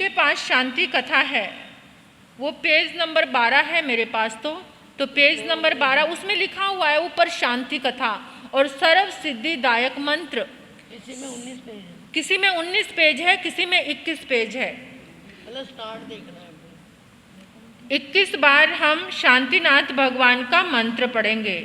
जिसके पास शांति कथा है वो पेज नंबर 12 है मेरे पास। तो पेज नंबर 12 उसमें लिखा हुआ है ऊपर शांति कथा और सर्व सिद्धिदायक मंत्र। किसी में 19 पेज है, किसी में 19 पेज है, किसी में 21 पेज है। स्टार्ट देखना है। 21 बार हम शांतिनाथ भगवान का मंत्र पढ़ेंगे।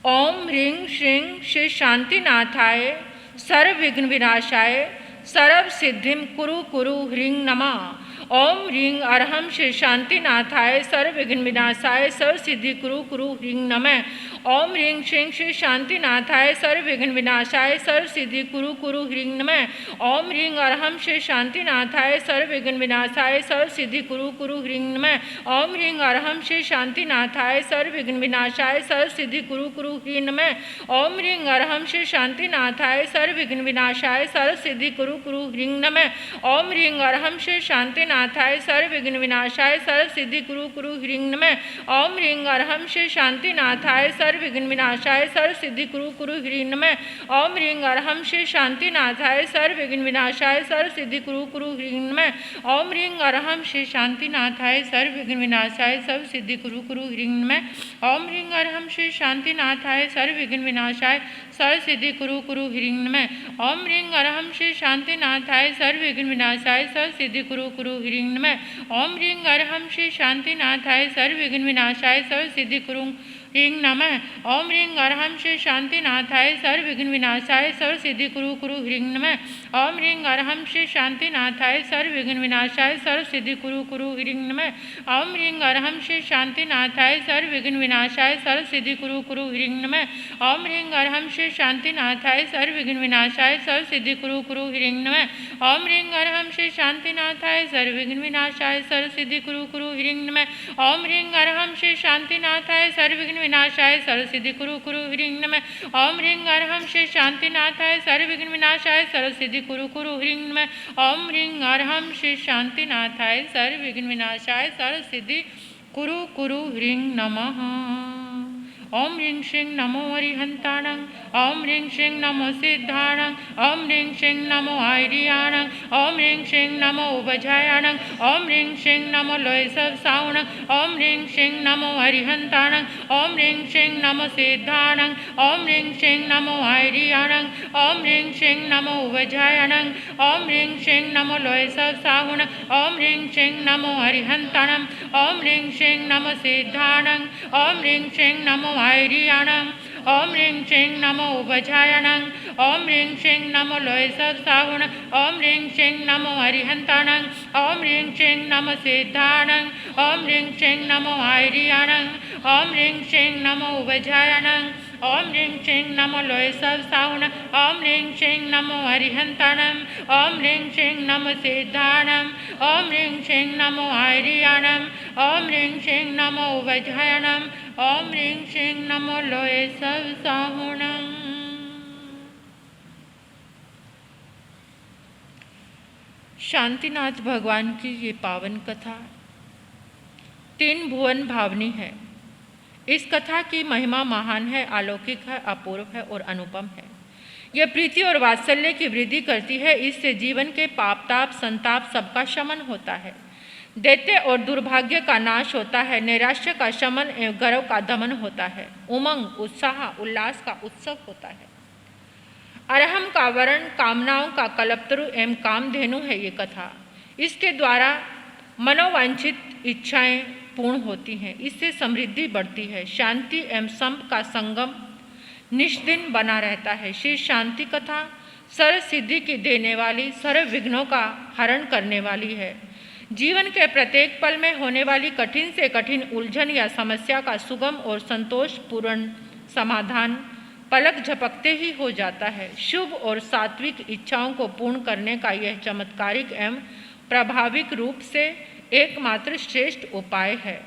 ओम ह्रीं श्रीं श्री शांतिनाथाय सर्व विघ्न विनाशाय सर्व सिद्धिम कुरु कुरु ह्रीं नमः। ओम ह्रीं अर्हं श्री शांतिनाथाय सर्व विघ्न विनाशाय सर्व सिद्धि कुरु कुरु ह्रीं नमः। ओम ह्रीं श्रीं श्री शांतिनाथाय सर्व विघ्न विनाशाय सर्व सिद्धि कुरु कुरु ह्रीं नमः। ओम ह्रीं अर्हं श्री शांतिनाथाय सर्व विघ्न विनाशाय सर्व सिद्धि कुरु कुरु ह्रीं नमः। ओम ह्रीं अर्हं श्री शांतिनाथाय सर्व विघ्न विनाशाय सर्व सिद्धि कुरु कुरु ह्रीं नमः। ओम ह्रीं अर्हं श्री शांतिनाथाय सर्व विघ्न विनाशाय सर्व सिद्धि कुरु कुरु ह्रीं नमः। ओम ह्रीं अर्हं श्री शांतिनाथाय सर्व विघ्न विनाशाय सर्व सिद्धि कुरु कुरु ह्रीं नमः। ओम ह्रीं अर्हं श्री शांतिनाथाय सर्व विघ्न विनाशाय सर्व सिद्धि कुरु कुरु ह्रीं नमः। ओम ह्रीं अर्हं श्री शांतिनाथाय सर्व विघ्न विनाशाय सर्व सिद्धि कुरु कुरु ह्रीं नमः। ओम ह्रीं अर्हं श्री शांतिनाथाय सर्व विघ्न विनाशाय सर्व सिद्धि कुरु कुरु ह्रीं नमः। ओम ह्रीं अर्हं श्री शांतिनाथाय सर्व विघ्न विनाशाय सर्व सिद्धि कुरु कुरु ह्रीं नमः। ओम ह्रीं अर्हं श्री शांतिनाथाय सर्व विघ्न विनाशाय सर्व सिद्धि कुरु कुरु ह्रीं नमः। ओम ह्रीं अर्हं श्री शांतिनाथाय सर्व विघ्न विनाशाय सर्व सिद्धि कुरु ह्रीं नमः। ओम ह्रीं अर्हं श्री शांतिनाथाय सर्व विघ्न विनाशाय सर्व सिद्धि कुरु कुरु ह्रीं नमः। ओम ह्रीं अर्हं श्री शांतिनाथाय सर्व विघ्न विनाशाय सर्व सिद्धि कुरु कुरु ह्रीं नमः। ओम ह्रीं अर्हं श्री शांतिनाथाय सर्व विघ्न विनाशाय सर्व सिद्धि कुरु कुरु ह्रीं नमः। ओम ह्रीं अर्हं श्री शांतिनाथाय सर्व विघ्न विनाशाय सर्व सिद्धि कुरु कुरु ह्रीं नमः। ओम ह्रीं अर्हं श्री शांतिनाथाय सर्व विघ्न विनाशाय सर्व सिद्धि कुरु कुरु ह्रीं नमः। ओम ह्रीं अर्हं श्री शांतिनाथाय सर्व विघ्न विनाशाय सर्व सिद्धि कुरु कुरु ह्रीं नमः। ओम ह्रीं अर्हं श्री शांतिनाथाय सर्व विघ्न विनाशाय सर्व सिद्धि कुरु कुरु ह्रीं नमः। ओम ह्रीं अर्हं श्री शांतिनाथाय सर्व विघ्न विनाशाय सर्व सिद्धि कुरु कुरु ह्रीं नमः। ओम ह्रीं श्रीं नमो अरिहन्ताणं। ओम ह्रीं श्रीं नमो सिद्धाणं। ओम ह्रीं श्रीं नमो आयर्याणं। ओम ह्रीं श्रीं नमो उभजायाणं। ओम ह्रीं श्रीं नमो लोयसव सावणं। ओम ह्रीं श्रीं नमो अरिहन्ताणं। ओम ह्रीं श्रीं नमो सिद्धाणं। ओम ह्रीं श्रीं नमो आयर्याणं। ओम ह्रीं श्रीं नमो उभजायाणं। ओम ह्रीं श्रीं नमो लोयसव सावणं। ओम ह्रीं श्रीं नमो अरिहन्ताणं। ओम ह्रीं श्रीं नमो सिद्धाणं। ओम ह्रीं श्रीं नमो आयर्याणं। ओम ह्रीं श्रीं नमो उभजायाणं। ओम ह्रीं श्रीं नमो लोयसव सावणं। ओम ह्रीं श्रीं नमो अरिहन्ताणं। ओम ह्रीं श्रीं नमो सिद्धाणं। ओम ह्रीं श्रीं नमो आयर्याणं। ओम ह्रीं श्रीं नमो उभजायाणं। ओम ह्रीं श्रीं नमो लोयसव सावणं। ओम ह्रीं श्रीं नमो अरिहन्ताणं। ओम ह्रीं श्रीं नमो सिद्धाणं। ओम ह्रीं श्रीं नमो आयर्याणं। ओम ह्रीं श्रीं नमो उभजायाणं। ओम ह्रीं श्रीं नमो लोयसव सावणं। शांतिनाथ भगवान की ये पावन कथा 3 भुवन भावनी है। इस कथा की महिमा महान है, अलौकिक है, अपूर्व है और अनुपम है। यह प्रीति और वात्सल्य की वृद्धि करती है। इससे जीवन के पाप ताप संताप सबका शमन होता है। दैत्य और दुर्भाग्य का नाश होता है। नैराश्य का शमन एवं गर्व का दमन होता है। उमंग उत्साह उल्लास का उत्सव होता है। अरहम का वर्ण कामनाओं का कल्पतरु एवं कामधेनु है ये कथा। इसके द्वारा मनोवांछित इच्छाएं पूर्ण होती हैं। इससे समृद्धि बढ़ती है। शांति एवं संप का संगम निष्दिन बना रहता है। श्री शांति कथा सर्व सिद्धि की देने वाली, सर्व विघ्नों का हरण करने वाली है। जीवन के प्रत्येक पल में होने वाली कठिन से कठिन उलझन या समस्या का सुगम और संतोषपूर्ण समाधान पलक झपकते ही हो जाता है। शुभ और सात्विक इच्छाओं को पूर्ण करने का यह चमत्कारिक एवं प्रभाविक रूप से एकमात्र श्रेष्ठ उपाय है।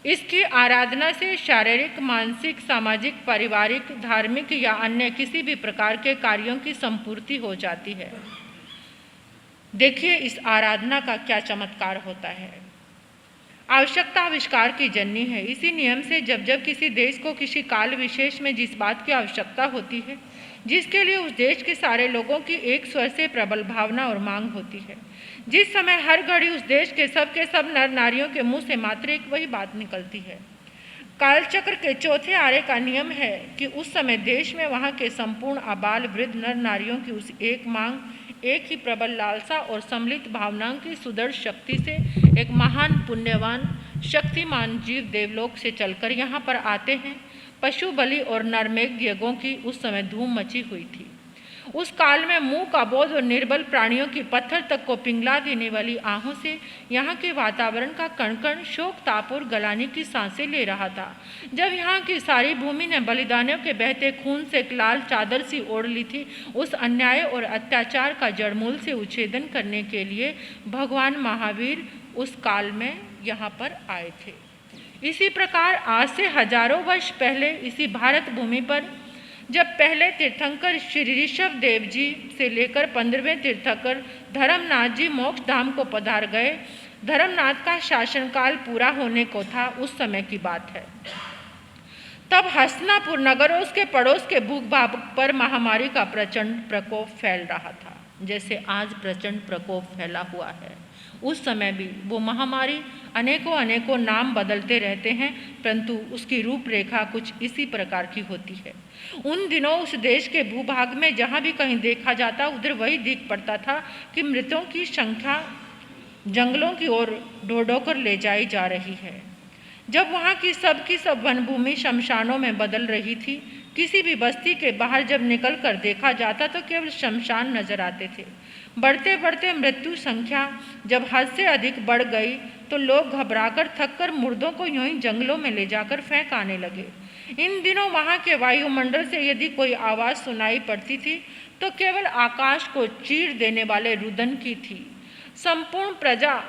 इसकी आराधना से शारीरिक, मानसिक, सामाजिक, पारिवारिक, धार्मिक या अन्य किसी भी प्रकार के कार्यों की संपूर्ति हो जाती है। देखिए इस आराधना का क्या चमत्कार होता है। आवश्यकता आविष्कार की जननी है। इसी नियम से जब जब किसी देश को किसी काल विशेष में जिस बात की आवश्यकता होती है, जिसके लिए उस देश के सारे लोगों की एक स्वर से प्रबल भावना और मांग होती है, जिस समय हर घड़ी उस देश के सब नर नारियों के मुंह से मात्र एक वही बात निकलती है। कालचक्र के चौथे आरे का नियम है कि उस समय देश में वहाँ के संपूर्ण आबाल वृद्ध नर नारियों की उस एक मांग, एक ही प्रबल लालसा और सम्मिलित भावनाओं की सुदृढ़ शक्ति से एक महान पुण्यवान शक्तिमान जीव देवलोक से चलकर यहाँ पर आते हैं। पशु बलि और नरमेघ यज्ञों की उस समय धूम मची हुई थी। उस काल में मुंह का बोझ और निर्बल प्राणियों की पत्थर तक को पिघला देने वाली आहों से यहाँ के वातावरण का कण कण शोक ताप और गलाने की सांसें ले रहा था। जब यहाँ की सारी भूमि ने बलिदानियों के बहते खून से एक लाल चादर सी ओढ़ ली थी, उस अन्याय और अत्याचार का जड़मूल से उच्छेदन करने के लिए भगवान महावीर उस काल में यहाँ पर आए थे। इसी प्रकार आज से हजारों वर्ष पहले इसी भारत भूमि पर जब पहले तीर्थंकर श्री ऋषभ देव जी से लेकर 15वें तीर्थंकर धर्मनाथ जी मोक्ष धाम को पधार गए, धर्मनाथ का शासनकाल पूरा होने को था, उस समय की बात है। तब हस्तिनापुर नगर और उसके पड़ोस के भूभाग पर महामारी का प्रचंड प्रकोप फैल रहा था। जैसे आज प्रचंड प्रकोप फैला हुआ है, उस समय भी वो महामारी अनेकों नाम बदलते रहते हैं, परंतु उसकी रूपरेखा कुछ इसी प्रकार की होती है। उन दिनों उस देश के भूभाग में जहाँ भी कहीं देखा जाता, उधर वही दिख पड़ता था कि मृतों की संख्या जंगलों की ओर ढो-ढो कर ले जाई जा रही है। जब वहाँ की सब वनभूमि शमशानों में बदल रही थी, किसी भी बस्ती के बाहर जब निकल कर देखा जाता तो केवल शमशान नजर आते थे। बढ़ते बढ़ते मृत्यु संख्या जब हद से अधिक बढ़ गई तो लोग घबराकर थककर मुर्दों को यूं ही जंगलों में ले जाकर फेंक आने लगे। इन दिनों वहाँ के वायुमंडल से यदि कोई आवाज़ सुनाई पड़ती थी तो केवल आकाश को चीर देने वाले रुदन की थी। संपूर्ण प्रजा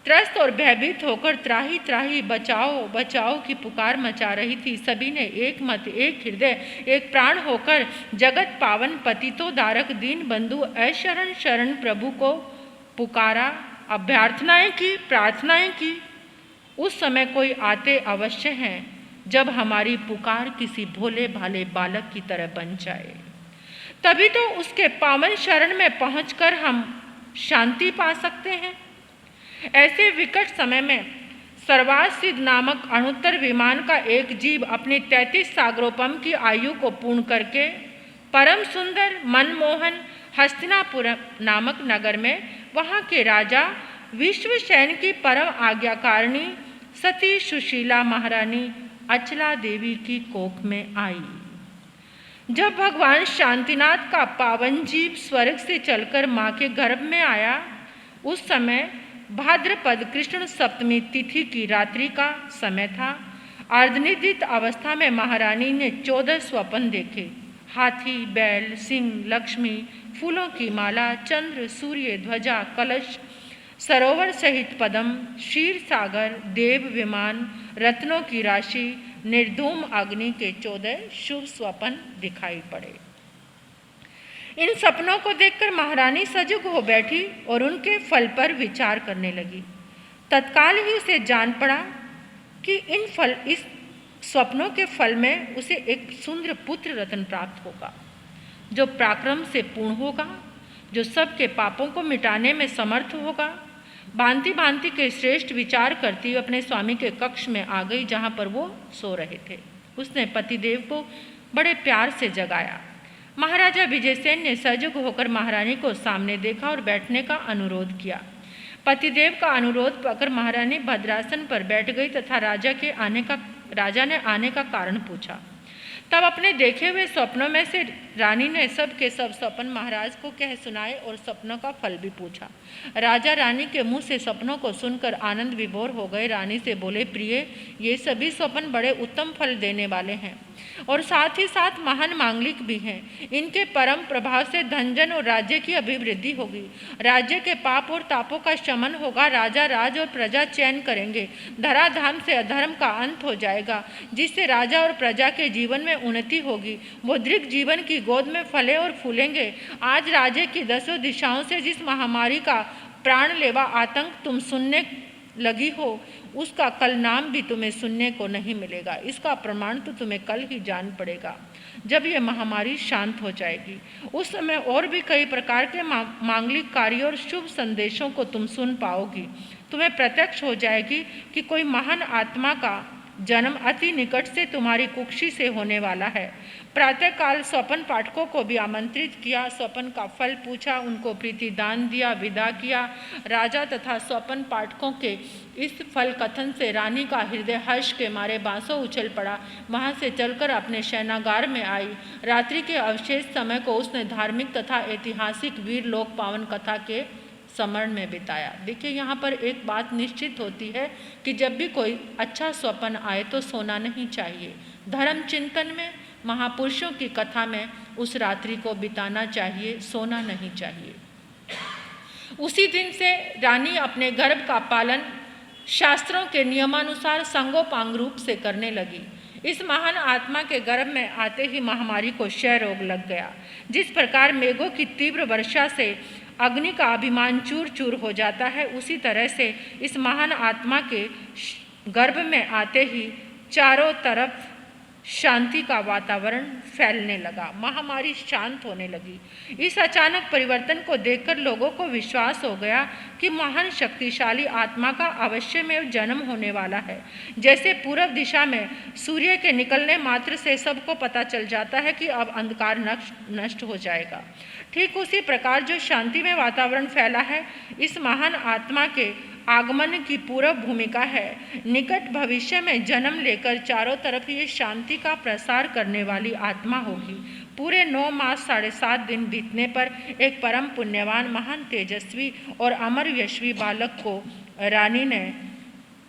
त्रस्त और भयभीत होकर त्राही त्राही बचाओ बचाओ की पुकार मचा रही थी। सभी ने एक मत, एक हृदय, एक प्राण होकर जगत पावन पतितोद्धारक दीन बंधु ऐशरण शरण प्रभु को पुकारा, अभ्यर्थनाएं की, प्रार्थनाएं की। उस समय कोई आते अवश्य हैं जब हमारी पुकार किसी भोले भाले बालक की तरह बन जाए, तभी तो उसके पावन शरण में पहुंचकर हम शांति पा सकते हैं। ऐसे विकट समय में सर्वासिद्ध नामक अणुत्तर विमान का एक जीव अपनी 33 सागरोपम की आयु को पूर्ण करके परम सुंदर मनमोहन हस्तिनापुर नामक नगर में वहाँ के राजा विश्वसेन की परम आज्ञाकारिणी सती सुशीला महारानी अचला देवी की कोख में आई। जब भगवान शांतिनाथ का पावन जीव स्वर्ग से चलकर माँ के गर्भ में आया, उस समय भाद्रपद कृष्ण सप्तमी तिथि की रात्रि का समय था। अर्धनिद्रित अवस्था में महारानी ने 14 स्वप्न देखे। हाथी, बैल, सिंह, लक्ष्मी, फूलों की माला, चंद्र, सूर्य, ध्वजा, कलश, सरोवर सहित पदम, क्षीर सागर, देव विमान, रत्नों की राशि, निर्धूम अग्नि के 14 शुभ स्वप्न दिखाई पड़े। इन सपनों को देखकर महारानी सजग हो बैठी और उनके फल पर विचार करने लगी। तत्काल ही उसे जान पड़ा कि इस स्वप्नों के फल में उसे एक सुंदर पुत्र रत्न प्राप्त होगा, जो पराक्रम से पूर्ण होगा, जो सबके पापों को मिटाने में समर्थ होगा। भांति भांति के श्रेष्ठ विचार करती हुई अपने स्वामी के कक्ष में आ गई, जहाँ पर वो सो रहे थे। उसने पतिदेव को बड़े प्यार से जगाया। महाराजा विजयसेन ने सजग होकर महारानी को सामने देखा और बैठने का अनुरोध किया। पतिदेव का अनुरोध पाकर महारानी भद्रासन पर बैठ गई तथा राजा ने आने का कारण पूछा। तब अपने देखे हुए स्वप्नों में से रानी ने सब के सब स्वप्न महाराज को कह सुनाए और स्वप्नों का फल भी पूछा। राजा रानी के मुंह से स्वप्नों को सुनकर आनंद विभोर हो गए। रानी से बोले, प्रिय, ये सभी स्वप्न बड़े उत्तम फल देने वाले हैं और साथ ही साथ महान मांगलिक भी हैं। इनके परम प्रभाव से धन और राज्य की अभिवृद्धि होगी, राज्य के पाप और तापों का शमन होगा, राजा राज और प्रजा चयन करेंगे, धराधाम से अधर्म का अंत हो जाएगा, जिससे राजा और प्रजा के जीवन में उन्नति होगी। वो दीर्घ जीवन की गोद में फले और फूलेंगे। आज राज्य की 10 दिशाओं से जिस महामारी का प्राणलेवा आतंक तुम सुनने लगी हो उसका कल नाम भी तुम्हें सुनने को नहीं मिलेगा। इसका प्रमाण तो तुम्हें कल ही जान पड़ेगा जब ये महामारी शांत हो जाएगी। उस समय और भी कई प्रकार के मांगलिक कार्यों और शुभ संदेशों को तुम सुन पाओगी। तुम्हें प्रत्यक्ष हो जाएगी कि कोई महान आत्मा का जन्म अति निकट से तुम्हारी कुक्षी से होने वाला है। प्रातःकाल स्वपन पाठकों को भी आमंत्रित किया, स्वपन का फल पूछा, उनको प्रीति दान दिया, विदा किया। राजा तथा स्वपन पाठकों के इस फल कथन से रानी का हृदय हर्ष के मारे बांसों उछल पड़ा। वहाँ से चलकर अपने शयनागार में आई। रात्रि के अवशेष समय को उसने धार्मिक तथा ऐतिहासिक वीर लोक पावन कथा के स्मरण में बिताया। देखिए, यहाँ पर एक बात निश्चित होती है कि जब भी कोई अच्छा स्वप्न आए तो सोना नहीं चाहिए। धर्म चिंतन में, महापुरुषों की कथा में उस रात्रि को बिताना चाहिए, सोना नहीं चाहिए। उसी दिन से रानी अपने गर्भ का पालन शास्त्रों के नियमानुसार संगोपांग रूप से करने लगी। इस महान आत्मा के गर्भ में आते ही महामारी को क्षय रोग लग गया। जिस प्रकार मेघों की तीव्र वर्षा से अग्नि का अभिमान चूर चूर हो जाता है, उसी तरह से इस महान आत्मा के गर्भ में आते ही चारों तरफ शांति का वातावरण फैलने लगा। महामारी शांत होने लगी। इस अचानक परिवर्तन को देखकर लोगों को विश्वास हो गया कि महान शक्तिशाली आत्मा का अवश्य में जन्म होने वाला है। जैसे पूर्व दिशा में सूर्य के निकलने मात्र से सबको पता चल जाता है कि अब अंधकार नष्ट हो जाएगा, ठीक उसी प्रकार जो शांति में वातावरण फैला है, इस महान आत्मा के आगमन की पूर्व भूमिका है। निकट भविष्य में जन्म लेकर चारों तरफ ये शांति का प्रसार करने वाली आत्मा होगी। पूरे 9 मास 7.5 दिन बीतने पर एक परम पुण्यवान, महान तेजस्वी और अमर यशस्वी बालक को रानी ने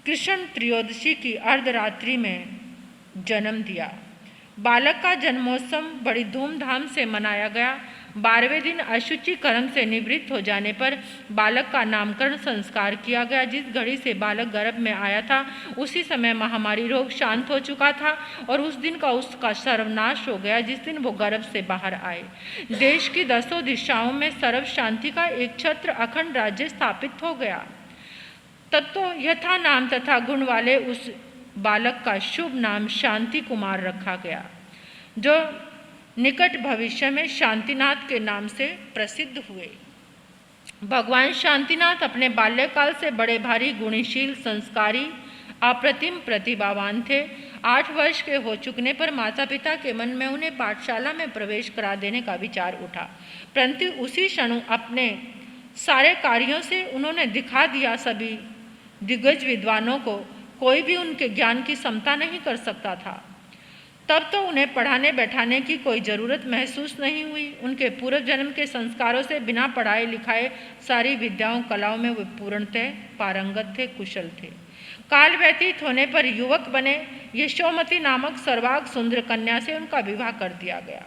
कृष्ण त्रयोदशी की अर्धरात्रि में जन्म दिया। बालक का जन्मोत्सव बड़ी धूमधाम से मनाया गया। 12वें दिन अशुचि कर्म से निवृत्त हो जाने पर बालक का नामकरण संस्कार किया गया। जिस घड़ी से बालक गर्भ में आया था उसी समय महामारी रोग शांत हो चुका था और उस दिन का उसका सर्वनाश हो गया जिस दिन वो गर्भ से बाहर आए। देश की 10 दिशाओं में सर्व शांति का एक छत्र अखंड राज्य स्थापित हो गया। तब तो यथा नाम तथा गुण वाले उस बालक का शुभ नाम शांति कुमार रखा गया, जो निकट भविष्य में शांतिनाथ के नाम से प्रसिद्ध हुए। भगवान शांतिनाथ अपने बाल्यकाल से बड़े भारी, गुणशील, संस्कारी, अप्रतिम प्रतिभावान थे। 8 वर्ष के हो चुकने पर माता पिता के मन में उन्हें पाठशाला में प्रवेश करा देने का विचार उठा, परंतु उसी क्षण अपने सारे कार्यों से उन्होंने दिखा दिया सभी दिग्गज विद्वानों को कोई भी उनके ज्ञान की समता नहीं कर सकता था। तब तो उन्हें पढ़ाने बैठाने की कोई ज़रूरत महसूस नहीं हुई। उनके पूर्व जन्म के संस्कारों से बिना पढ़ाए लिखाए सारी विद्याओं कलाओं में वे पूर्णतः पारंगत थे, कुशल थे। काल व्यतीत होने पर युवक बने। यशोमती नामक सर्वांग सुंदर कन्या से उनका विवाह कर दिया गया।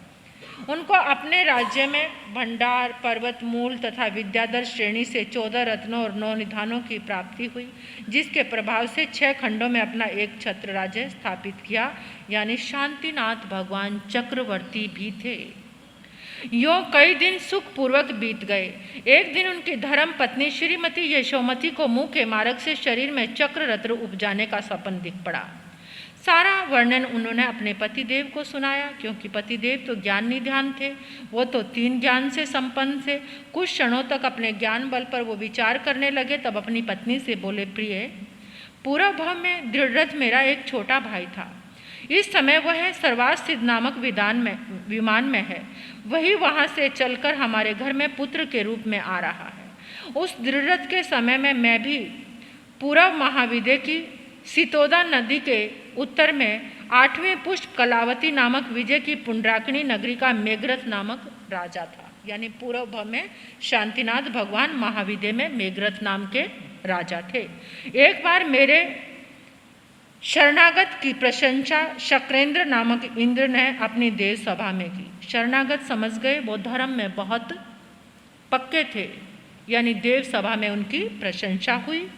उनको अपने राज्य में भंडार, पर्वत मूल तथा विद्याधर श्रेणी से 14 रत्नों और 9 निधानों की प्राप्ति हुई, जिसके प्रभाव से 6 खंडों में अपना एक छत्र राज्य स्थापित किया। यानी शांतिनाथ भगवान चक्रवर्ती भी थे। यों कई दिन सुखपूर्वक बीत गए। एक दिन उनकी धर्म पत्नी श्रीमती यशोमती को मुंह के मार्ग से शरीर में चक्र रत्न उपजाने का सपन दिख पड़ा। सारा वर्णन उन्होंने अपने पतिदेव को सुनाया, क्योंकि पतिदेव तो ज्ञान निधान थे। वो तो 3 ज्ञान से संपन्न थे। कुछ क्षणों तक अपने ज्ञान बल पर वो विचार करने लगे, तब अपनी पत्नी से बोले, प्रिय, पूर्व भाव में दृढ़रथ मेरा एक छोटा भाई था। इस समय वह सर्वास्थित नामक विमान में है। वही वहाँ से चलकर हमारे घर में पुत्र के रूप में आ रहा है। उस दृढ़रथ के समय में मैं भी पूर्व महाविद्य की सितोदा नदी के उत्तर में 8वें पुष्प कलावती नामक विजय की पुंडराकिनी नगरी का मेघरथ नामक राजा था। यानी पूर्व भाव में शांतिनाथ भगवान महाविद्य में मेघरथ नाम के राजा थे। एक बार मेरे शरणागत की प्रशंसा शक्रेंद्र नामक इंद्र ने अपनी देव सभा में की। शरणागत समझ गए वो धर्म में बहुत पक्के थे, यानी देव सभा में उनकी प्रशंसा हुई।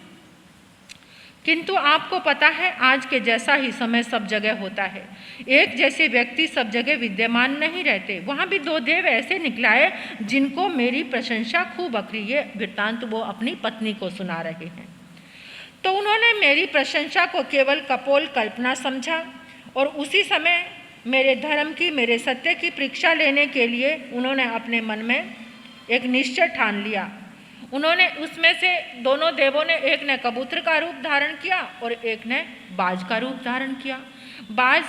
किंतु आपको पता है, आज के जैसा ही समय सब जगह होता है। एक जैसे व्यक्ति सब जगह विद्यमान नहीं रहते। वहाँ भी 2 देव ऐसे निकलाए जिनको मेरी प्रशंसा खूब अखरी। ये वृत्तांत वो अपनी पत्नी को सुना रहे हैं। तो उन्होंने मेरी प्रशंसा को केवल कपोल कल्पना समझा और उसी समय मेरे धर्म की, मेरे सत्य की परीक्षा लेने के लिए उन्होंने अपने मन में एक निश्चय ठान लिया। उन्होंने उसमें से दोनों देवों ने, एक ने कबूतर का रूप धारण किया और एक ने बाज का रूप धारण किया। बाज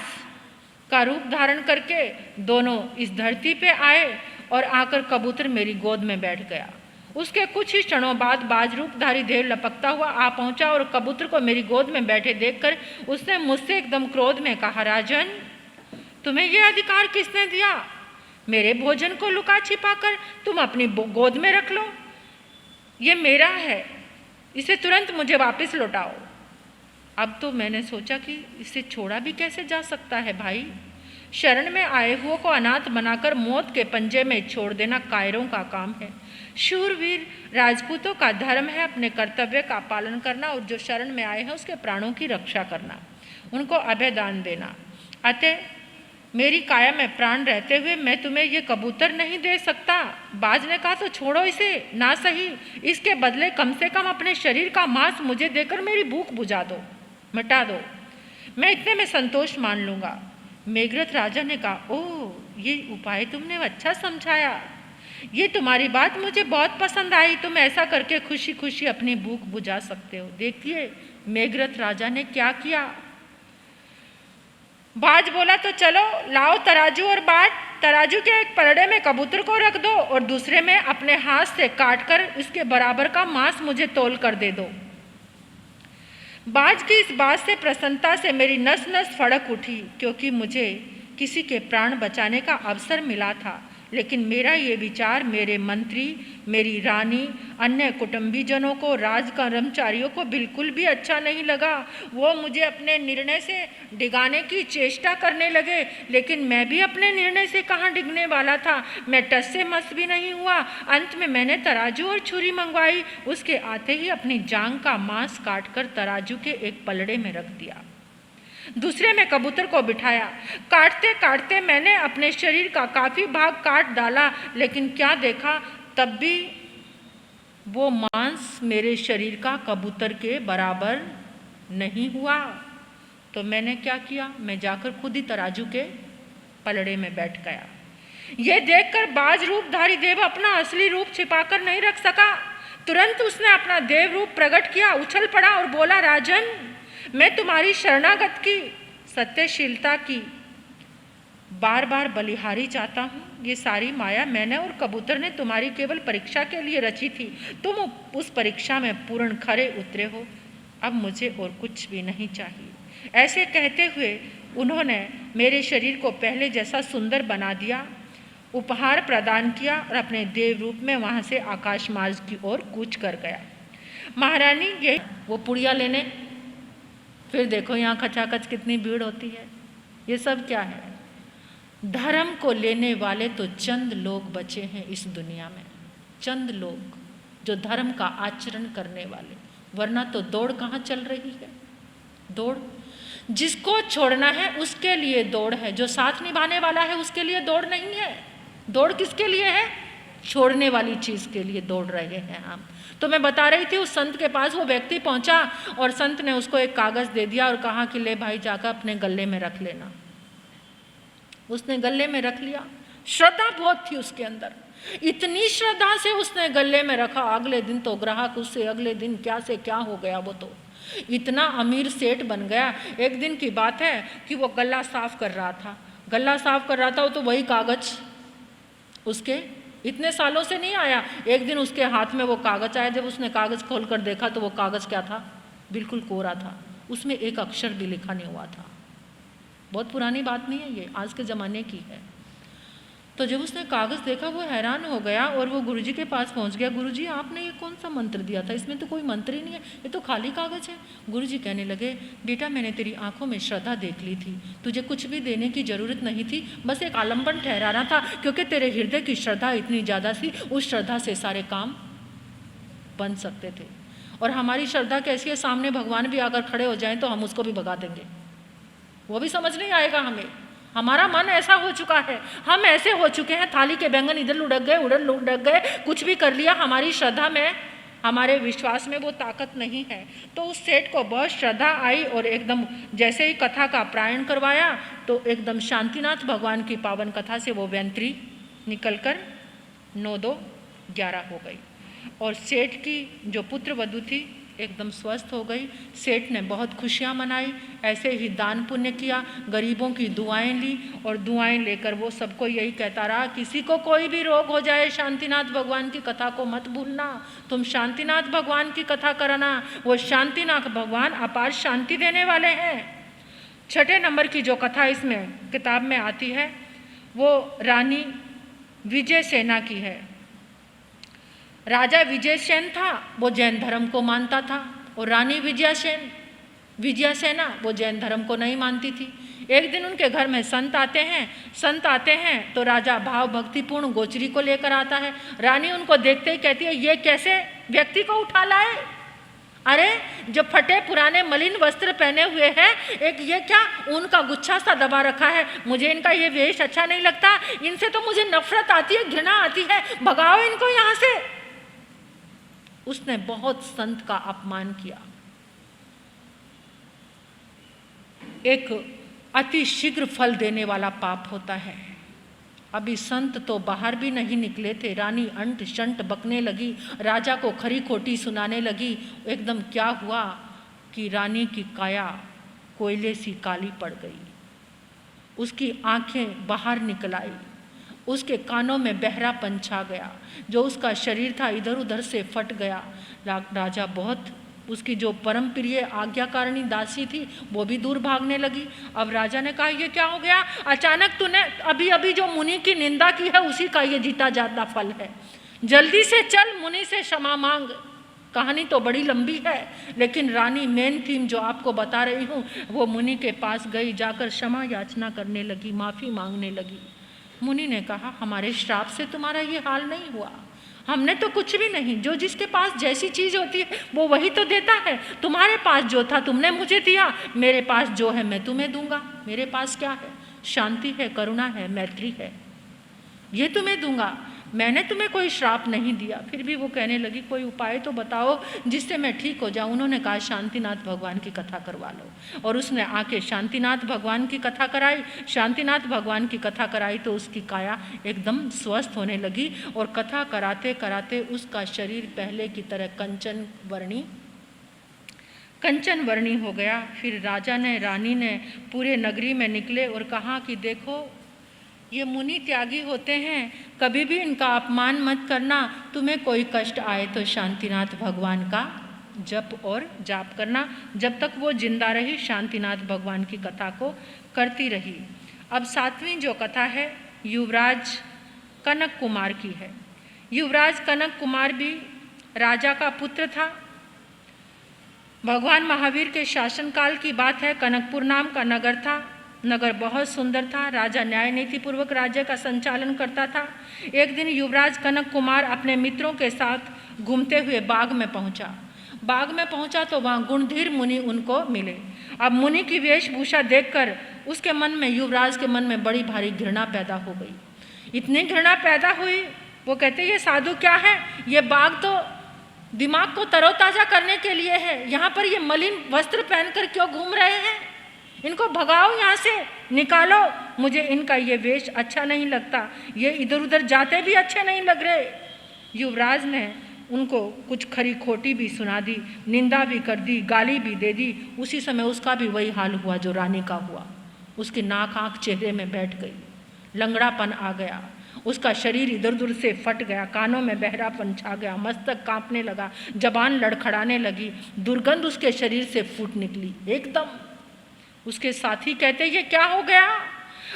का रूप धारण करके दोनों इस धरती पे आए और आकर कबूतर मेरी गोद में बैठ गया। उसके कुछ ही क्षणों बाद बाज रूपधारी देव लपकता हुआ आ पहुंचा और कबूतर को मेरी गोद में बैठे देखकर उसने मुझसे एकदम क्रोध में कहा, राजन, तुम्हें यह अधिकार किसने दिया? मेरे भोजन को लुका छिपा कर तुम अपनी गोद में रख लो। ये मेरा है, इसे तुरंत मुझे वापस लौटाओ। अब तो मैंने सोचा कि इसे छोड़ा भी कैसे जा सकता है भाई। शरण में आए हुओं को अनाथ बनाकर मौत के पंजे में छोड़ देना कायरों का काम है। शूरवीर राजपूतों का धर्म है अपने कर्तव्य का पालन करना और जो शरण में आए हैं उसके प्राणों की रक्षा करना, उनको अभय दान देना। अतः मेरी काया में प्राण रहते हुए मैं तुम्हें ये कबूतर नहीं दे सकता। बाज ने कहा, तो छोड़ो इसे, ना सही इसके बदले कम से कम अपने शरीर का मांस मुझे देकर मेरी भूख बुझा दो, मिटा दो, मैं इतने में संतोष मान लूँगा। मेघरथ राजा ने कहा, ओह, ये उपाय तुमने अच्छा समझाया, ये तुम्हारी बात मुझे बहुत पसंद आई, तुम ऐसा करके खुशी खुशी अपनी भूख बुझा सकते हो। देखिए मेघरथ राजा ने क्या किया। बाज बोला, तो चलो लाओ तराजू और बाट, तराजू के एक पलड़े में कबूतर को रख दो और दूसरे में अपने हाथ से काटकर इसके बराबर का मांस मुझे तोल कर दे दो। बाज की इस बात से प्रसन्नता से मेरी नस नस फड़क उठी, क्योंकि मुझे किसी के प्राण बचाने का अवसर मिला था। लेकिन मेरा ये विचार मेरे मंत्री, मेरी रानी, अन्य कुटुंबीजनों को, राज कर्मचारियों को बिल्कुल भी अच्छा नहीं लगा। वो मुझे अपने निर्णय से डिगाने की चेष्टा करने लगे, लेकिन मैं भी अपने निर्णय से कहाँ डिगने वाला था। मैं टस से मस भी नहीं हुआ। अंत में मैंने तराजू और छुरी मंगवाई। उसके आते ही अपनी जांग का मांस काटकर तराजू के एक पलड़े में रख दिया, दूसरे में कबूतर को बिठाया। काटते काटते मैंने अपने शरीर का काफ़ी भाग काट डाला, लेकिन क्या देखा, तब भी वो मांस मेरे शरीर का कबूतर के बराबर नहीं हुआ। तो मैंने क्या किया, मैं जाकर खुद ही तराजू के पलड़े में बैठ गया। ये देखकर बाज रूपधारी देव अपना असली रूप छिपाकर नहीं रख सका। तुरंत उसने अपना देव रूप प्रकट किया, उछल पड़ा और बोला, राजन, मैं तुम्हारी शरणागत की, सत्यशीलता की बार बार बलिहारी चाहता हूँ। ये सारी माया मैंने और कबूतर ने तुम्हारी केवल परीक्षा के लिए रची थी। तुम उस परीक्षा में पूर्ण खरे उतरे हो। अब मुझे और कुछ भी नहीं चाहिए। ऐसे कहते हुए उन्होंने मेरे शरीर को पहले जैसा सुंदर बना दिया, उपहार प्रदान किया और अपने देव रूप में वहाँ से आकाश मार्ग की ओर कूच कर गया। महारानी ये वो पुड़िया लेने, फिर देखो यहाँ खचाखच कितनी भीड़ होती है। ये सब क्या है? धर्म को लेने वाले तो चंद लोग बचे हैं इस दुनिया में, चंद लोग जो धर्म का आचरण करने वाले, वरना तो दौड़ कहाँ चल रही है। दौड़ जिसको छोड़ना है उसके लिए दौड़ है, जो साथ निभाने वाला है उसके लिए दौड़ नहीं है। दौड़ किसके लिए है? छोड़ने वाली चीज़ के लिए दौड़ रहे हैं हम। तो मैं बता रही थी, उस संत के पास वो व्यक्ति पहुंचा और संत ने उसको एक कागज़ दे दिया और कहा कि ले भाई, जाकर अपने गले में रख लेना। उसने गले में रख लिया। श्रद्धा बहुत थी उसके अंदर, इतनी श्रद्धा से उसने गले में रखा। अगले दिन तो ग्राहक उससे, अगले दिन क्या से क्या हो गया, वो तो इतना अमीर सेठ बन गया। एक दिन की बात है कि वो गला साफ कर रहा था, गला साफ कर रहा था, तो वही कागज़ उसके इतने सालों से नहीं आया। एक दिन उसके हाथ में वो कागज़ आया। जब उसने कागज़ खोल कर देखा तो वो कागज़ क्या था? बिल्कुल कोरा था, उसमें एक अक्षर भी लिखा नहीं हुआ था। बहुत पुरानी बात नहीं है, ये आज के ज़माने की है। तो जब उसने कागज़ देखा वो हैरान हो गया और वो गुरुजी के पास पहुंच गया। गुरुजी, आपने ये कौन सा मंत्र दिया था? इसमें तो कोई मंत्र ही नहीं है, ये तो खाली कागज़ है। गुरुजी कहने लगे, बेटा, मैंने तेरी आंखों में श्रद्धा देख ली थी, तुझे कुछ भी देने की ज़रूरत नहीं थी, बस एक आलम्बन ठहराना था, क्योंकि तेरे हृदय की श्रद्धा इतनी ज़्यादा थी, उस श्रद्धा से सारे काम बन सकते थे। और हमारी श्रद्धा कैसी है, सामने भगवान भी आकर खड़े हो जाएं तो हम उसको भी भगा देंगे, वो भी समझ नहीं आएगा हमें। हमारा मन ऐसा हो चुका है, हम ऐसे हो चुके हैं, थाली के बैंगन इधर लुढ़क गए, उधर लुढ़क गए, कुछ भी कर लिया, हमारी श्रद्धा में हमारे विश्वास में वो ताकत नहीं है। तो उस सेठ को बहुत श्रद्धा आई और एकदम जैसे ही कथा का प्रायण करवाया तो एकदम शांतिनाथ भगवान की पावन कथा से वो व्यंत्री निकलकर 9-2-11 हो गई और सेठ की जो पुत्र वधू थी एकदम स्वस्थ हो गई। सेठ ने बहुत खुशियाँ मनाई, ऐसे ही दान पुण्य किया, गरीबों की दुआएं ली और दुआएं लेकर वो सबको यही कहता रहा, किसी को कोई भी रोग हो जाए शांतिनाथ भगवान की कथा को मत भूलना, तुम शांतिनाथ भगवान की कथा करना, वो शांतिनाथ भगवान अपार शांति देने वाले हैं। 6 नंबर की जो कथा इसमें किताब में आती है वो रानी विजय सेना की है। राजा विजय सेन था, वो जैन धर्म को मानता था और रानी विजया सेना वो जैन धर्म को नहीं मानती थी। एक दिन उनके घर में संत आते हैं तो राजा भाव भक्तिपूर्ण गोचरी को लेकर आता है। रानी उनको देखते ही कहती है, ये कैसे व्यक्ति को उठा लाए? अरे जो फटे पुराने मलिन वस्त्र पहने हुए हैं, एक ये क्या ऊन का गुच्छा सा दबा रखा है, मुझे इनका ये वेश अच्छा नहीं लगता, इनसे तो मुझे नफरत आती है, घृणा आती है, भगाओ इनको यहाँ से। उसने बहुत संत का अपमान किया। एक अति शीघ्र फल देने वाला पाप होता है। अभी संत तो बाहर भी नहीं निकले थे, रानी अंट शंट बकने लगी, राजा को खरी खोटी सुनाने लगी। एकदम क्या हुआ कि रानी की काया कोयले सी काली पड़ गई, उसकी आंखें बाहर निकल आई, उसके कानों में बहरापन छा गया, जो उसका शरीर था इधर उधर से फट गया। राजा बहुत, उसकी जो परम प्रिय आज्ञाकारिणी दासी थी वो भी दूर भागने लगी। अब राजा ने कहा, ये क्या हो गया? अचानक तूने अभी अभी जो मुनि की निंदा की है उसी का ये जीता जाता फल है, जल्दी से चल मुनि से क्षमा मांग। कहानी तो बड़ी लंबी है, लेकिन रानी मेन थीम जो आपको बता रही हूँ, वो मुनि के पास गई, जाकर क्षमा याचना करने लगी, माफ़ी मांगने लगी। मुनि ने कहा, हमारे श्राप से तुम्हारा ये हाल नहीं हुआ, हमने तो कुछ भी नहीं, जो जिसके पास जैसी चीज़ होती है वो वही तो देता है। तुम्हारे पास जो था तुमने मुझे दिया, मेरे पास जो है मैं तुम्हें दूंगा। मेरे पास क्या है? शांति है, करुणा है, मैत्री है, ये तुम्हें दूंगा। मैंने तुम्हें कोई श्राप नहीं दिया। फिर भी वो कहने लगी, कोई उपाय तो बताओ जिससे मैं ठीक हो जाऊं। उन्होंने कहा, शांतिनाथ भगवान की कथा करवा लो। और उसने आके शांतिनाथ भगवान की कथा कराई। शांतिनाथ भगवान की कथा कराई तो उसकी काया एकदम स्वस्थ होने लगी और कथा कराते कराते उसका शरीर पहले की तरह कंचन वर्णी हो गया। फिर राजा ने, रानी ने पूरे नगरी में निकले और कहा कि देखो, ये मुनि त्यागी होते हैं, कभी भी इनका अपमान मत करना। तुम्हें कोई कष्ट आए तो शांतिनाथ भगवान का जप और जाप करना। जब तक वो जिंदा रही, शांतिनाथ भगवान की कथा को करती रही। अब 7वीं जो कथा है युवराज कनक कुमार की है। युवराज कनक कुमार भी राजा का पुत्र था। भगवान महावीर के शासनकाल की बात है। कनकपुर नाम का नगर था। नगर बहुत सुंदर था। राजा न्याय नीति पूर्वक राज्य का संचालन करता था। एक दिन युवराज कनक कुमार अपने मित्रों के साथ घूमते हुए बाग में पहुंचा तो वहाँ गुणधीर मुनि उनको मिले। अब मुनि की वेशभूषा देखकर उसके मन में, युवराज के मन में बड़ी भारी घृणा पैदा हो गई। इतनी घृणा पैदा हुई, वो कहते, ये साधु क्या है? ये बाग तो दिमाग को तरोताज़ा करने के लिए है, यहाँ पर ये मलिन वस्त्र पहनकर क्यों घूम रहे हैं? इनको भगाओ, यहाँ से निकालो, मुझे इनका ये वेश अच्छा नहीं लगता, ये इधर उधर जाते भी अच्छे नहीं लग रहे। युवराज ने उनको कुछ खरी खोटी भी सुना दी, निंदा भी कर दी, गाली भी दे दी। उसी समय उसका भी वही हाल हुआ जो रानी का हुआ। उसकी नाक आँख चेहरे में बैठ गई, लंगड़ापन आ गया, उसका शरीर इधर उधर से फट गया, कानों में बहरापन छा गया, मस्तक कांपने लगा, जबान लड़खड़ाने लगी, दुर्गंध उसके शरीर से फूट निकली एकदम। उसके साथी कहते, ये क्या हो गया?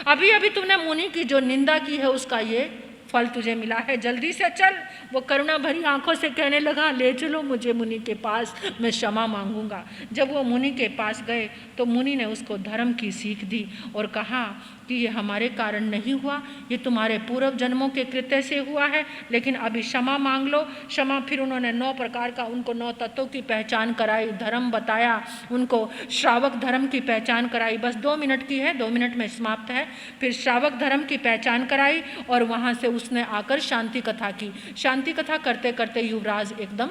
अभी अभी तुमने मुनि की जो निंदा की है उसका ये फल तुझे मिला है, जल्दी से चल। वो करुणा भरी आंखों से कहने लगा, ले चलो मुझे मुनि के पास, मैं क्षमा मांगूंगा। जब वो मुनि के पास गए तो मुनि ने उसको धर्म की सीख दी और कहा कि ये हमारे कारण नहीं हुआ, ये तुम्हारे पूर्व जन्मों के कृत्य से हुआ है, लेकिन अभी क्षमा मांग लो। क्षमा, फिर उन्होंने 9 प्रकार का, उनको 9 तत्वों की पहचान कराई, धर्म बताया, उनको श्रावक धर्म की पहचान कराई। बस 2 मिनट की है, 2 मिनट में समाप्त है। फिर श्रावक धर्म की पहचान कराई और वहाँ से उसने आकर शांति कथा की। शांति कथा करते करते युवराज एकदम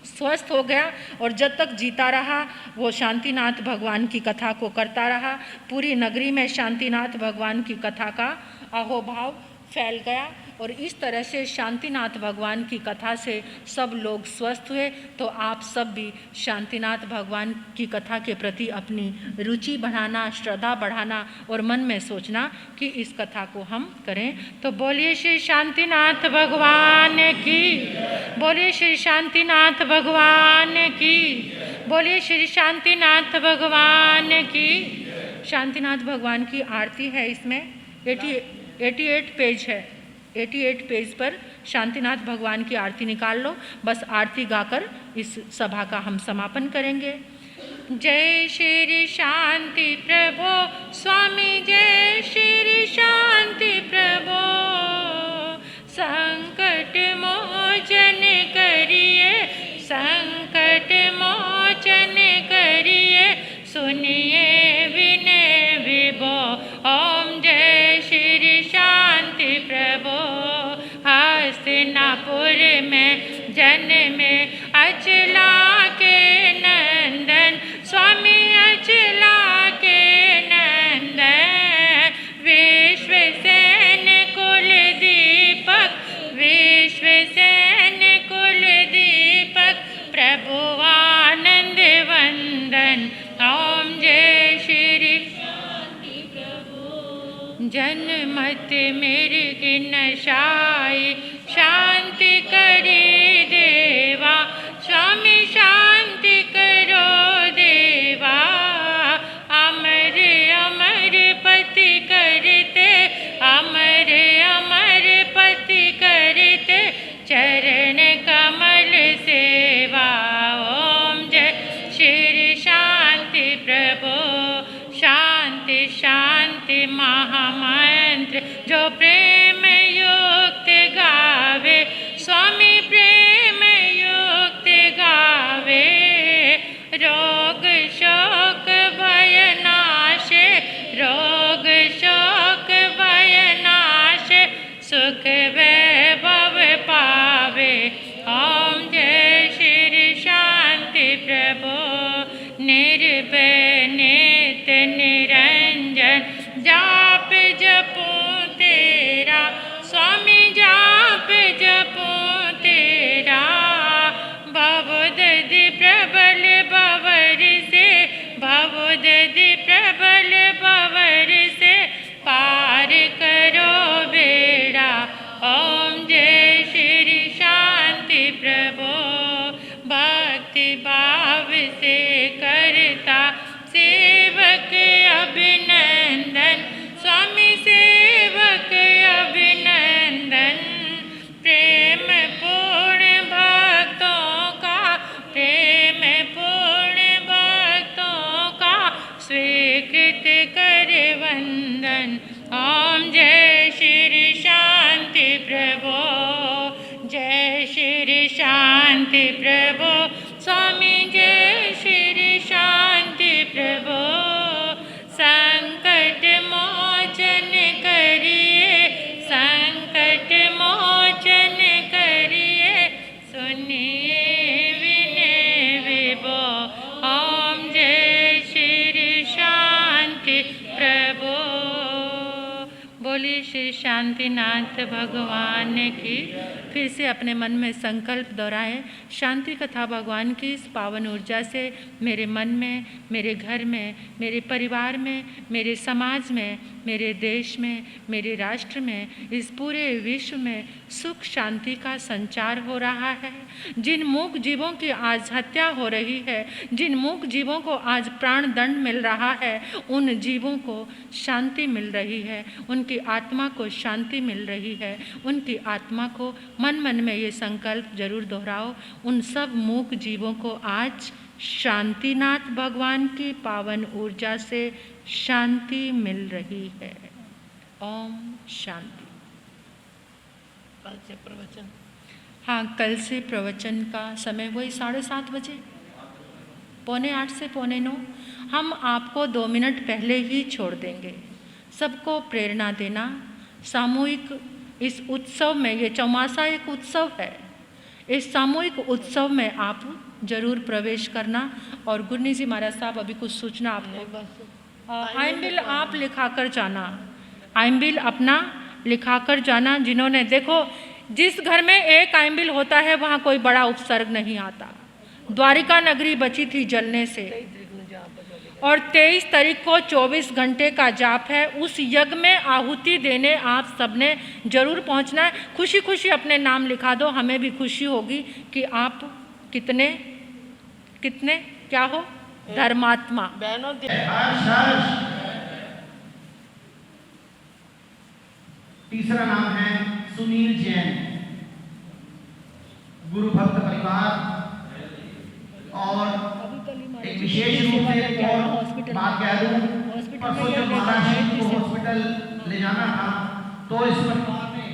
स्वस्थ हो गया और जब तक जीता रहा वो शांतिनाथ भगवान की कथा को करता रहा। पूरी नगरी में शांतिनाथ भगवान की कथा का अहोभाव फैल गया और इस तरह से शांतिनाथ भगवान की कथा से सब लोग स्वस्थ हुए। तो आप सब भी शांतिनाथ भगवान की कथा के प्रति अपनी रुचि बढ़ाना, श्रद्धा बढ़ाना और मन में सोचना कि इस कथा को हम करें। तो बोलिए श्री शांतिनाथ भगवान की, बोलिए श्री शांतिनाथ भगवान की, बोलिए श्री शांतिनाथ भगवान की। शांतिनाथ भगवान की आरती है, इसमें 88 पेज है। 88 पेज पर शांतिनाथ भगवान की आरती निकाल लो। बस आरती गाकर इस सभा का हम समापन करेंगे। जय श्री शांति प्रभो स्वामी, जय श्री शांति प्रभो, संकट मोचन करिए, संकट मोचन करिए, सुनिए विनय विभो। ओम जय श्री शांति प्रभो। हस्तिनापुर में जन्मे अचला के नंदन, स्वामी अचला के नंदन, विश्वसेन कुल दीपक, विश्वसेन कुल दीपक, प्रभु आनंद वंदन। ओम जय श्री जनमत मृग नशाई, शांति करी देवा, स्वामी शांति करो देवा। अमर अमर पति करते, अमर अमर पति करते, चरण कमल सेवा। ओम जय श्री शांति प्रभो। शांति शांति महामंत्र जो प्रेम युक्त गावे, स्वामी प्रेम युक्त गावे। रोग शोक भय नाशे, रोग शोक भय नाशे, सुख वैभव पावे। ओम जय श्री शांति प्रभो। निर्भय नेत निरंजन, जाप जपूं तेरा, स्वामी जाप जपूं तेरा। भवदधि प्रबल भंवर से, भवदधि प्रबल भंवर से, पार करो बेड़ा। ओम जय श्री शांति प्रभो। भक्ति भाव से करता सेवक अभिनंदन, स्वामी सेवक अभिनंदन। प्रेम पूर्ण भक्तों का, प्रेम पूर्ण भक्तों का, स्वीकृत कर वंदन। ओम जय श्री शांति प्रभो, जय श्री शांति प्रभो, स्वामी जय श्री शांति प्रभो। संकट मोचन करिए, संकट मोचन करिए, सुनिए विनय विभो। ओम जय श्री शांति प्रभो। बोलिए श्री शांतिनाथ भगवान की। फिर से अपने मन में संकल्प दोहराएं, शांति कथा भगवान की इस पावन ऊर्जा से मेरे मन में, मेरे घर में, मेरे परिवार में, मेरे समाज में, मेरे देश में, मेरे राष्ट्र में, इस पूरे विश्व में सुख शांति का संचार हो रहा है। जिन मूक जीवों की आज हत्या हो रही है, जिन मूक जीवों को आज प्राण दंड मिल रहा है, उन जीवों को शांति मिल रही है, उनकी आत्मा को शांति मिल रही है। उनकी आत्मा को मन मन में ये संकल्प जरूर दोहराओ, उन सब मूक जीवों को आज शांतिनाथ भगवान की पावन ऊर्जा से शांति मिल रही है। ओम शांति। कल से प्रवचन, हाँ, कल से प्रवचन का समय वही 7:30 बजे, 7:45 से 9:45। हम आपको 2 मिनट पहले ही छोड़ देंगे। सबको प्रेरणा देना, सामूहिक इस उत्सव में, ये चौमासा एक उत्सव है, इस सामूहिक उत्सव में आप जरूर प्रवेश करना। और गुरनी जी महाराज साहब अभी कुछ सूचना आपको आइमबिल आप लिखाकर जाना, आइमबिल अपना लिखाकर जाना। जिन्होंने देखो, जिस घर में एक आइमबिल होता है वहाँ कोई बड़ा उपसर्ग नहीं आता। द्वारिका नगरी बची थी जलने से, और 23 तारीख को 24 घंटे का जाप है। उस यज्ञ में आहुति देने आप सबने जरूर पहुंचना है। खुशी खुशी अपने नाम लिखा दो, हमें भी खुशी होगी कि आप कितने कितने क्या हो, धर्मात्मा। बहनों तीसरा नाम है सुनील जैन, गुरु भक्त परिवार। और एक विशेष रूप से एक और बात कह दूं, परसों जब महाराज को हॉस्पिटल ले जाना था तो इस परिवार में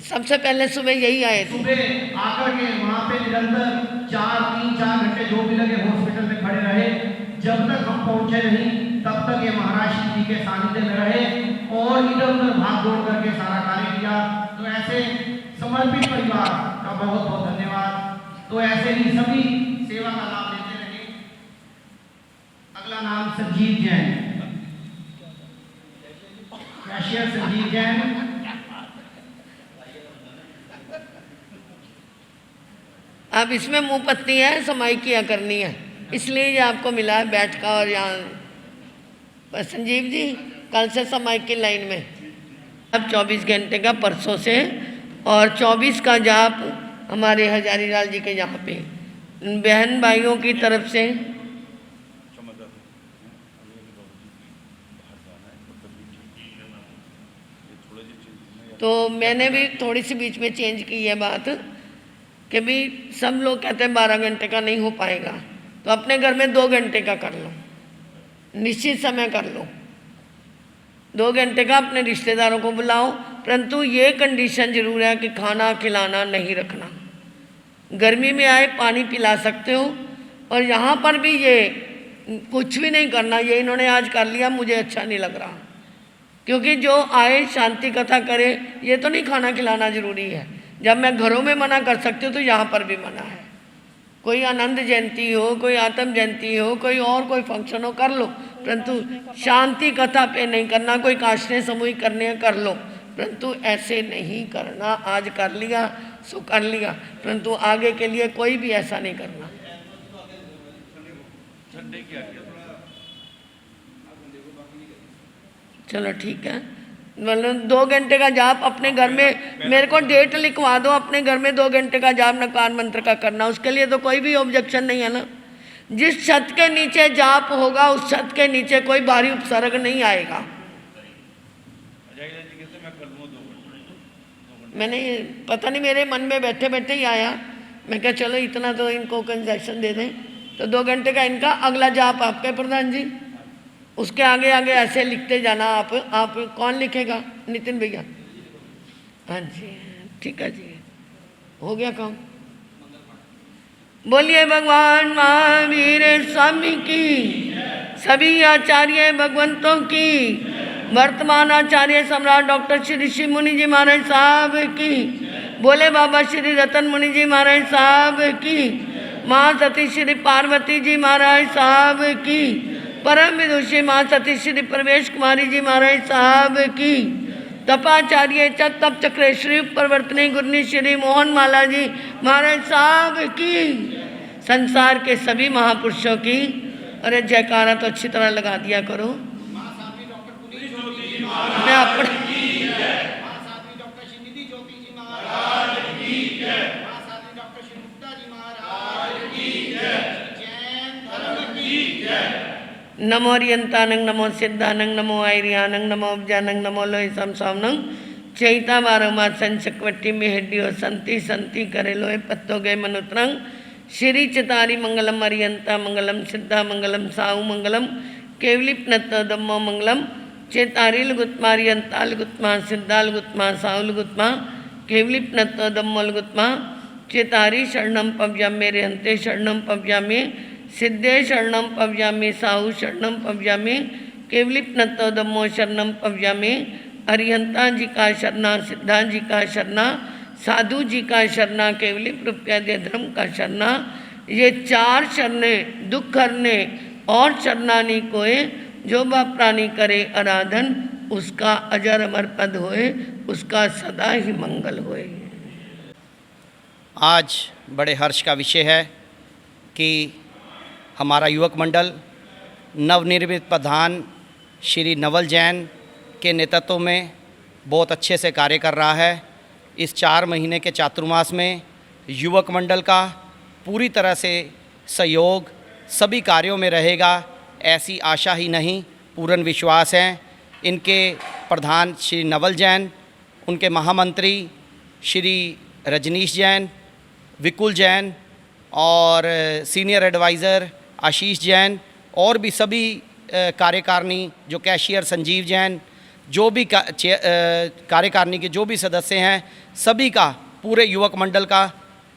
सबसे पहले सुबह यही आए थे। सुबह आकर के वहाँ पे निरंतर 3-4 घंटे जो भी लगे हॉस्पिटल में खड़े रहे। जब तक हम पहुँचे नहीं तब तक ये महाराज जी के सानिध्य में रहे और इधर उधर भाग दौड़ करके सारा कार्य किया। तो ऐसे समर्पित परिवार का बहुत बहुत धन्यवाद। तो ऐसे ही सभी सेवा का लाभ लेते रहे। अगला नाम संजीव जैन, कैशियर संजीव जैन। अब इसमें मुंह पत्नी है, समाई किया करनी है, इसलिए ये आपको मिला है बैठ का। और यहाँ संजीव जी कल से समाई की लाइन में। अब 24 घंटे का परसों से, और 24 का जाप हमारे हजारी लाल जी के यहाँ पे बहन भाइयों की तरफ से। तो मैंने भी थोड़ी सी बीच में चेंज की है बात कि भी सब लोग कहते हैं 12 घंटे का नहीं हो पाएगा, तो अपने घर में 2 घंटे का कर लो, निश्चित समय कर लो। 2 घंटे का अपने रिश्तेदारों को बुलाओ, परंतु ये कंडीशन जरूर है कि खाना खिलाना नहीं रखना। गर्मी में आए पानी पिला सकते हो, और यहाँ पर भी ये कुछ भी नहीं करना। ये इन्होंने आज कर लिया, मुझे अच्छा नहीं लग रहा, क्योंकि जो आए शांति कथा करे। ये तो नहीं खाना खिलाना जरूरी है। जब मैं घरों में मना कर सकती हूँ तो यहाँ पर भी मना है। कोई आनंद जयंती हो, कोई आत्म जयंती हो, कोई और कोई फंक्शन हो, कर लो, परंतु शांति कथा पे नहीं करना। कोई काष्ठें समूहिक करने हैं कर लो, परंतु ऐसे नहीं करना। आज कर लिया सो कर लिया, परंतु आगे के लिए कोई भी ऐसा नहीं करना। चलो ठीक है, मतलब 2 घंटे का जाप अपने घर में, मेरे को डेट लिखवा दो, अपने घर में 2 घंटे का जाप नकार मंत्र का करना। उसके लिए तो कोई भी ऑब्जेक्शन नहीं है ना। जिस छत के नीचे जाप होगा उस छत के नीचे कोई भारी उपसर्ग नहीं आएगा। मैंने पता नहीं मेरे मन में बैठे बैठे ही आया, मैं क्या चलो इतना तो इनको कंसेशन दे दें। तो 2 घंटे का इनका, अगला जाप आपके प्रधान जी, उसके आगे आगे ऐसे लिखते जाना। आप कौन लिखेगा? नितिन भैया। हाँ जी ठीक है जी, हो गया काम। बोलिए भगवान महावीर स्वामी की, सभी आचार्य भगवंतों की, वर्तमान आचार्य सम्राट डॉक्टर श्री शिव मुनि जी महाराज साहब की, बोले बाबा श्री रतन मुनि जी महाराज साहब की, माँ सती श्री पार्वती जी महाराज साहब की, परम विदुषी माँ सती श्री प्रवेश कुमारी जी महाराज साहब की, तपाचार्य तप चक्रेश्वरी प्रवर्तनी गुरनी श्री मोहन माला जी महाराज साहब की, संसार के सभी महापुरुषों की। अरे जयकारा तो अच्छी तरह लगा दिया करो। मैं अपने नमो अरियंतानंग नमो सिद्धानंग नमो आयरियानंग नमो उपजानंग नमो लोहि समसावनंग चैता बारो मात संचकवट्टी में हड्डियों संति संति करे लोहे पत्तो गए मनुत्रंग श्री चितारी मंगलम अरियंता मंगलम सिद्धा मंगलम साहु मंगलम केवलिप नत्तो दम्मो मंगलम चेतारी लुगुत्मा अरियंता लुगुत्मा सिद्धा लुगुत्मा साहु लुगुत्मा केवलिप नत्तो दम्मो लुगुत्मा चेतारी शरणम पव्यामे रेहंते शरणम पव्यामे सिद्धे शरणम पव्यामी साहु शरणम पव्यामी केवलिप नत्तो दम्मो शरणम पव्यामी अरिहंता जी का शरणा सिद्धा जी का शरणा साधु जी का शरणा, केवली प्रत्यादि धर्म का शरणा, ये 4 शरणें दुख हरने और शरणानी कोय, जो बा प्राणी करे आराधन, उसका अजर अमर पद होए, उसका सदा ही मंगल होए। आज बड़े हर्ष का विषय है कि हमारा युवक मंडल नवनिर्मित प्रधान श्री नवल जैन के नेतृत्व में बहुत अच्छे से कार्य कर रहा है। इस 4 महीने के चातुर्मास में युवक मंडल का पूरी तरह से सहयोग सभी कार्यों में रहेगा, ऐसी आशा ही नहीं पूर्ण विश्वास है। इनके प्रधान श्री नवल जैन, उनके महामंत्री श्री रजनीश जैन, विकुल जैन और सीनियर एडवाइज़र आशीष जैन और भी सभी कार्यकारिणी जो कैशियर संजीव जैन, जो भी कार्यकारिणी के जो भी सदस्य हैं, सभी का पूरे युवक मंडल का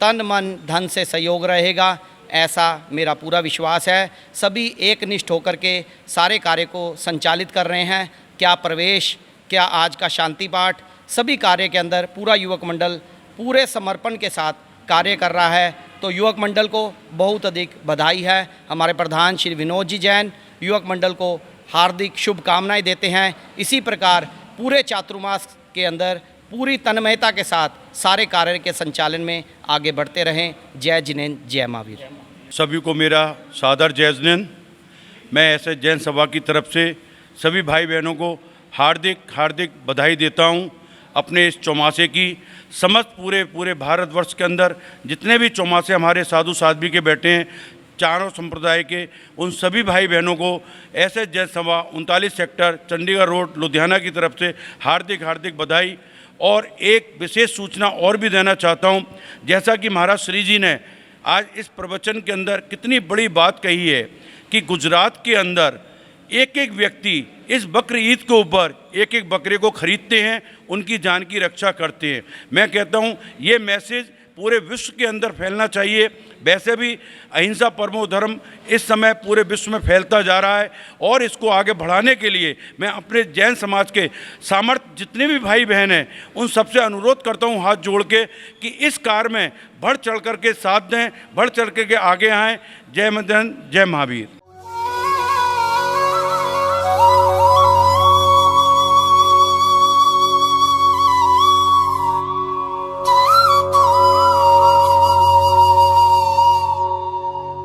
तन मन धन से सहयोग रहेगा, ऐसा मेरा पूरा विश्वास है। सभी एकनिष्ठ होकर के सारे कार्य को संचालित कर रहे हैं। क्या प्रवेश, क्या आज का शांति पाठ, सभी कार्य के अंदर पूरा युवक मंडल पूरे समर्पण के साथ कार्य कर रहा है। तो युवक मंडल को बहुत अधिक बधाई है। हमारे प्रधान श्री विनोद जी जैन युवक मंडल को हार्दिक शुभकामनाएं देते हैं। इसी प्रकार पूरे चातुर्मास के अंदर पूरी तन्मयता के साथ सारे कार्य के संचालन में आगे बढ़ते रहें। जय जिनेन्द्र, जय महावीर। सभी को मेरा सादर जय जिनेन्द्र। मैं ऐसे जैन सभा की तरफ से सभी भाई बहनों को हार्दिक बधाई देता हूं। अपने इस चौमासे की समस्त पूरे भारतवर्ष के अंदर जितने भी चौमासे हमारे साधु साध्वी के बैठे हैं, चारों संप्रदाय के, उन सभी भाई बहनों को ऐसे जैन सभा 39 सेक्टर चंडीगढ़ रोड लुधियाना की तरफ से हार्दिक बधाई। और एक विशेष सूचना और भी देना चाहता हूं, जैसा कि महाराज श्री जी ने आज इस प्रवचन के अंदर कितनी बड़ी बात कही है कि गुजरात के अंदर एक व्यक्ति इस बकर ईद के ऊपर एक बकरे को खरीदते हैं, उनकी जान की रक्षा करते हैं। मैं कहता हूं ये मैसेज पूरे विश्व के अंदर फैलना चाहिए। वैसे भी अहिंसा परमो धर्म इस समय पूरे विश्व में फैलता जा रहा है और इसको आगे बढ़ाने के लिए मैं अपने जैन समाज के सामर्थ्य जितने भी भाई बहन हैं उन सबसे अनुरोध करता हूं हाथ जोड़ के कि इस कार्य में बढ़ चढ़ कर के साथ दें, बढ़ चढ़ के आगे आएँ। जय मदन, जय महावीर।